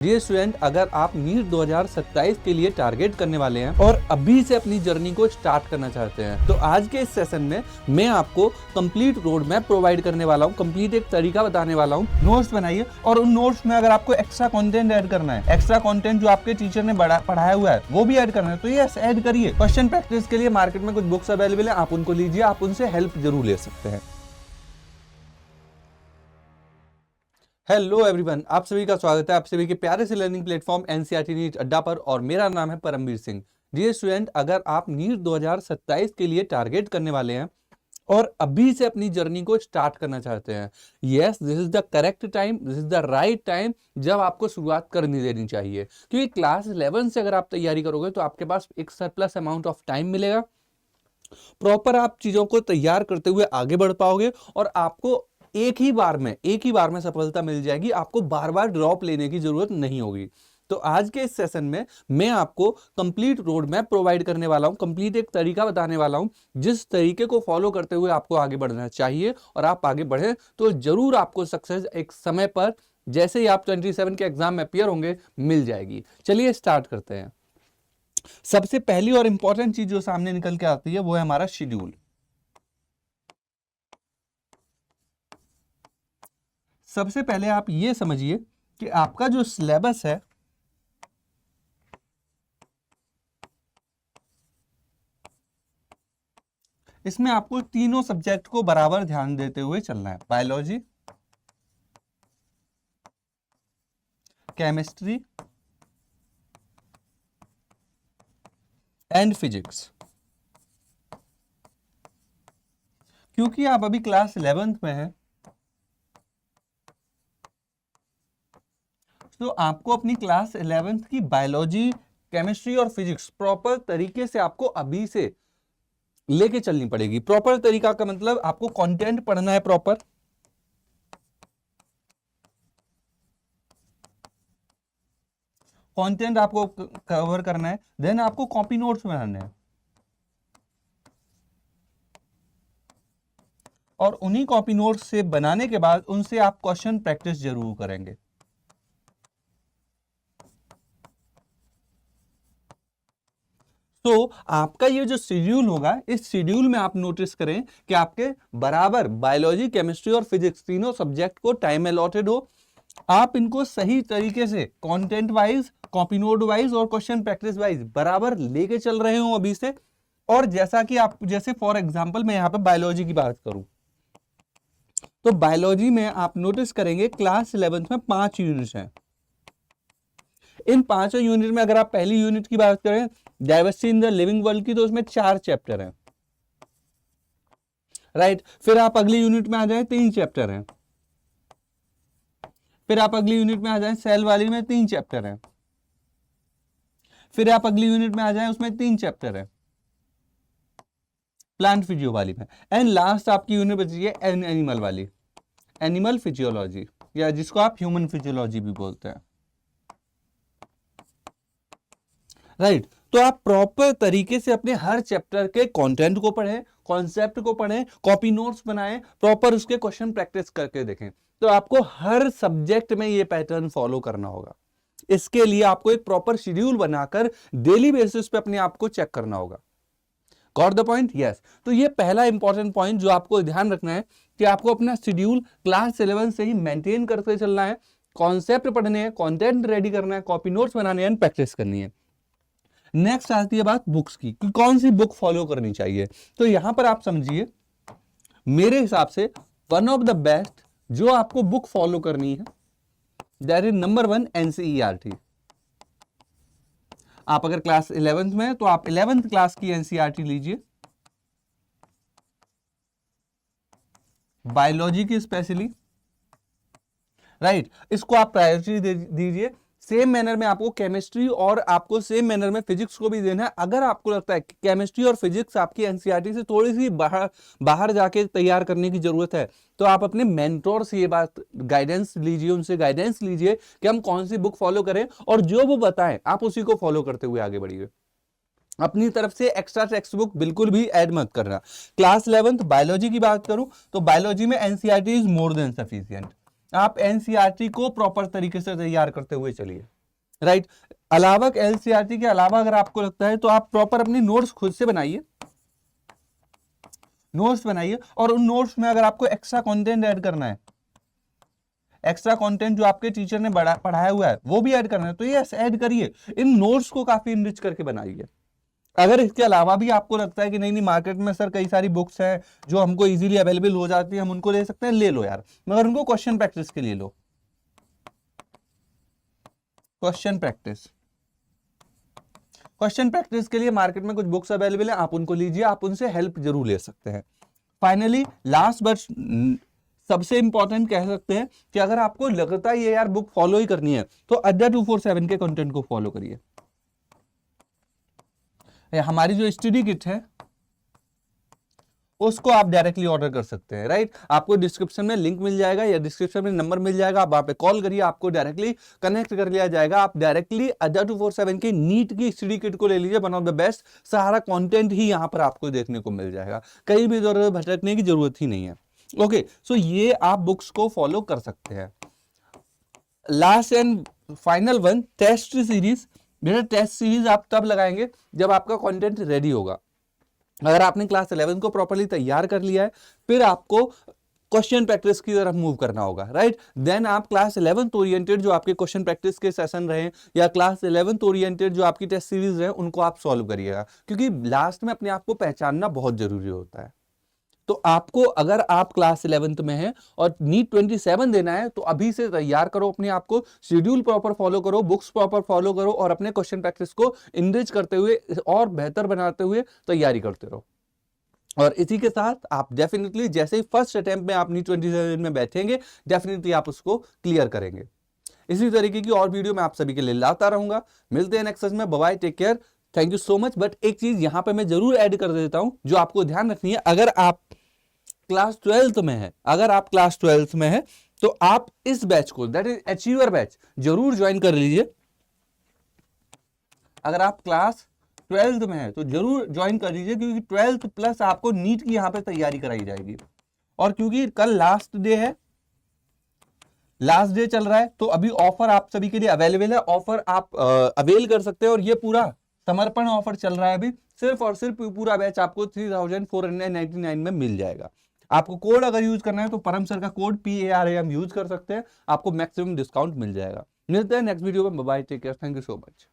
Dear student, अगर आप NEET 2027 के लिए टारगेट करने वाले हैं और अभी से अपनी जर्नी को स्टार्ट करना चाहते हैं तो आज के इस सेशन में मैं आपको कंप्लीट रोड मैप प्रोवाइड करने वाला हूं, कंप्लीट एक तरीका बताने वाला हूं। नोट्स बनाइए और उन नोट्स में अगर आपको एक्स्ट्रा कंटेंट ऐड करना है, एक्स्ट्रा कंटेंट जो आपके टीचर ने पढ़ाया हुआ है वो भी ऐड करना है तो यस ऐड करिए। क्वेश्चन प्रैक्टिस के लिए मार्केट में कुछ बुक्स अवेलेबल है, आप उनको लीजिए, आप उनसे हेल्प जरूर ले सकते हैं। हेलो एवरीवन, आप सभी का स्वागत है आप सभी के प्यारे से लर्निंग प्लेटफॉर्म एनसीईआरटी नीट अड्डा पर और मेरा नाम है परमवीर सिंह। डियर स्टूडेंट, अगर आप नीट 2027 के लिए टारगेट करने वाले हैं और अभी से अपनी जर्नी को स्टार्ट करना चाहते हैं, yes this is the correct time, this is the right time जब आपको शुरुआत करनी देनी चाहिए। क्योंकि क्लास 11 से अगर आप तैयारी करोगे तो आपके पास एक सरप्लस अमाउंट ऑफ टाइम मिलेगा, प्रॉपर आप चीजों को तैयार करते हुए आगे बढ़ पाओगे और आपको एक ही बार में सफलता मिल जाएगी, आपको बार बार ड्रॉप लेने की जरूरत नहीं होगी। तो आज के इस सेशन में मैं आपको कंप्लीट रोड मैप प्रोवाइड करने वाला हूं, कंप्लीट एक तरीका बताने वाला हूं जिस तरीके को फॉलो करते हुए आपको आगे बढ़ना चाहिए और आप आगे बढ़े तो जरूर आपको सक्सेस एक समय पर, जैसे ही आप 27 के एग्जाम में अपीयर होंगे, मिल जाएगी। चलिए स्टार्ट करते हैं। सबसे पहली और इंपॉर्टेंट चीज जो सामने निकल के आती है वो है हमारा शेड्यूल। सबसे पहले आप ये समझिए कि आपका जो सिलेबस है इसमें आपको तीनों सब्जेक्ट को बराबर ध्यान देते हुए चलना है। Biology, chemistry and physics. क्योंकि आप अभी क्लास 11th में हैं तो आपको अपनी क्लास 11th की बायोलॉजी, केमिस्ट्री और फिजिक्स प्रॉपर तरीके से आपको अभी से लेके चलनी पड़ेगी। प्रॉपर तरीका का मतलब आपको कंटेंट पढ़ना है, प्रॉपर कंटेंट आपको कवर करना है, देन आपको कॉपी नोट्स बनाने हैं और उन्हीं कॉपी नोट्स से बनाने के बाद उनसे आप क्वेश्चन प्रैक्टिस जरूर करेंगे। तो आपका ये जो शेड्यूल होगा, इस शेड्यूल में आप नोटिस करें कि आपके बराबर बायोलॉजी, केमिस्ट्री और फिजिक्स तीनों सब्जेक्ट को टाइम अलॉटेड हो। आप इनको सही तरीके से content wise, copy note wise और क्वेश्चन प्रैक्टिस वाइज बराबर लेके चल रहे हो अभी से। और जैसा कि आप, जैसे फॉर एग्जांपल मैं यहाँ पे बायोलॉजी की बात करूं तो बायोलॉजी में आप नोटिस करेंगे क्लास 11th में 5 यूनिट्स हैं। इन 5 यूनिट में अगर आप पहली यूनिट की बात करें diversity in the living world की, तो उसमें 4 चैप्टर हैं, राइट। फिर आप अगली यूनिट में आ जाएं, 3 चैप्टर हैं। फिर आप अगली यूनिट में आ जाएं, सेल वाली में 3 चैप्टर हैं। फिर आप अगली यूनिट में आ जाएं, उसमें 3 चैप्टर हैं प्लांट फिजियो वाली में। एंड लास्ट आपकी यूनिट बची है एनिमल वाली, एनिमल फिजियोलॉजी, या जिसको आप ह्यूमन फिजियोलॉजी भी बोलते हैं, राइट। तो आप प्रॉपर तरीके से अपने हर चैप्टर के कंटेंट को पढ़ें, कॉन्सेप्ट को पढ़ें, कॉपी नोट्स बनाएं, प्रॉपर उसके क्वेश्चन प्रैक्टिस करके देखें। तो आपको हर सब्जेक्ट में ये पैटर्न फॉलो करना होगा। इसके लिए आपको एक प्रॉपर शेड्यूल बनाकर डेली बेसिस पे अपने आप को चेक करना होगा। Got the point? यस। तो ये पहला इंपॉर्टेंट पॉइंट जो आपको ध्यान रखना है कि आपको अपना शेड्यूल क्लास 11 से ही मेंटेन करते चलना है। कॉन्सेप्ट पढ़ने हैं, कंटेंट रेडी करना है, कॉपी नोट्स बनाने हैं, प्रैक्टिस करनी है। नेक्स्ट आती है बात बुक्स की कि कौन सी बुक फॉलो करनी चाहिए। तो यहां पर आप समझिए, मेरे हिसाब से वन ऑफ द बेस्ट जो आपको बुक फॉलो करनी है दैट इज नंबर 1 एनसीईआरटी। आप अगर क्लास 11th में तो आप 11th क्लास की एनसीईआरटी लीजिए, बायोलॉजी की स्पेशली, राइट। इसको आप प्रायोरिटी दीजिए। सेम मैनर में आपको केमिस्ट्री और आपको सेम मैनर में फिजिक्स को भी देना है। अगर आपको लगता है कि केमिस्ट्री और फिजिक्स आपकी एनसीईआरटी से थोड़ी सी बाहर जाके तैयार करने की जरूरत है तो आप अपने मेंटोर से ये बात गाइडेंस लीजिए, उनसे गाइडेंस लीजिए कि हम कौन सी बुक फॉलो करें और जो वो बताएं आप उसी को फॉलो करते हुए आगे बढ़िए। अपनी तरफ से एक्स्ट्रा टेक्स्ट बुक बिल्कुल भी ऐड मत करना। क्लास 11th बायोलॉजी की बात करूं तो बायोलॉजी में NCERT is more than sufficient. आप एनसीईआरटी को प्रॉपर तरीके से तैयार करते हुए चलिए, राइट। अलावा एनसीईआरटी के अलावा अगर आपको लगता है तो आप प्रॉपर अपनी नोट्स खुद से बनाइए, नोट्स बनाइए, और उन नोट्स में अगर आपको एक्स्ट्रा कंटेंट ऐड करना है, एक्स्ट्रा कंटेंट जो आपके टीचर ने पढ़ाया हुआ है वो भी ऐड करना है, तो ये ऐड करिए, इन नोट्स को काफी इनरिच करके बनाइए। अगर इसके अलावा भी आपको लगता है कि नहीं नहीं मार्केट में सर कई सारी बुक्स हैं जो हमको इजीली अवेलेबल हो जाती है, हम उनको ले सकते हैं, ले लो यार, मगर उनको क्वेश्चन प्रैक्टिस के लिए लो, क्वेश्चन प्रैक्टिस। क्वेश्चन प्रैक्टिस के लिए मार्केट में कुछ बुक्स अवेलेबल है, आप उनको लीजिए, आप उनसे हेल्प जरूर ले सकते हैं। फाइनली लास्ट बट सबसे इंपॉर्टेंट कह सकते हैं कि अगर आपको लगता है ये यार बुक फॉलो ही करनी है तो अड्डा 247 के कंटेंट को फॉलो करिए। हमारी जो स्टडी किट है उसको आप डायरेक्टली ऑर्डर कर सकते हैं, राइट। आपको डिस्क्रिप्शन में लिंक मिल जाएगा या डिस्क्रिप्शन में नंबर मिल जाएगा, आप वहां पे कॉल करिए, आपको डायरेक्टली कनेक्ट कर लिया जाएगा। आप डायरेक्टली अड्डा 247 की नीट की स्टडी किट को ले लीजिए, वन ऑफ द बेस्ट, सारा कंटेंट ही यहां पर आपको देखने को मिल जाएगा, कहीं भी जरूरत भटकने की जरूरत ही नहीं है। ओके, सो ये आप बुक्स को फॉलो कर सकते हैं। Last and final one, test series. बेटा टेस्ट सीरीज आप तब लगाएंगे जब आपका कंटेंट रेडी होगा। अगर आपने क्लास 11 को प्रॉपर्ली तैयार कर लिया है, फिर आपको क्वेश्चन प्रैक्टिस की तरफ मूव करना होगा, राइट। देन आप क्लास 11 ओरिएंटेड जो आपके क्वेश्चन प्रैक्टिस के सेशन रहे या क्लास 11 ओरिएंटेड जो आपकी टेस्ट सीरीज रहे उनको आप सॉल्व करिएगा, क्योंकि लास्ट में अपने आप को पहचानना बहुत जरूरी होता है। तो आपको अगर आप क्लास 11 में हैं और नीट 27 देना है तो अभी से तैयार करो अपने आप को, शेड्यूल प्रॉपर फॉलो करो, बुक्स प्रॉपर फॉलो करो और अपने क्वेश्चन प्रैक्टिस को इनरिच करते हुए और बेहतर बनाते हुए तैयारी करते रहो। और इसी के साथ आप डेफिनेटली जैसे ही फर्स्ट अटेम्प्ट में आप नीट 27 में बैठेंगे, डेफिनेटली आप उसको क्लियर करेंगे। इसी तरीके की और वीडियो मैं आप सभी के लिए लाता रहूंगा। मिलते हैं नेक्स्ट में, bye bye, take care, thank you so much. But एक चीज यहां पे मैं जरूर ऐड कर देता हूं जो आपको ध्यान रखनी है, अगर आप क्लास 12 में है, अगर आप क्लास 12 में है तो आप इस बैच को, दैट इज अचीवर बैच, जरूर ज्वाइन कर लीजिए। अगर आप क्लास 12 में है तो जरूर ज्वाइन कर लीजिए, क्योंकि 12 प्लस आपको नीट की यहां पे तैयारी कराई जाएगी। और क्योंकि कल लास्ट डे है, लास्ट डे चल रहा है, तो अभी ऑफर आप सभी के लिए अवेलेबल है, ऑफर आप अवेल कर सकते हैं। और ये पूरा समर्पण ऑफर चल रहा है अभी, सिर्फ और सिर्फ पूरा बैच आपको 3499 में मिल जाएगा। आपको कोड अगर यूज करना है तो परम सर का कोड PARAM यूज कर सकते हैं, आपको मैक्सिमम डिस्काउंट मिल जाएगा। मिलते हैं नेक्स्ट वीडियो में, bye bye, take care, thank you so much.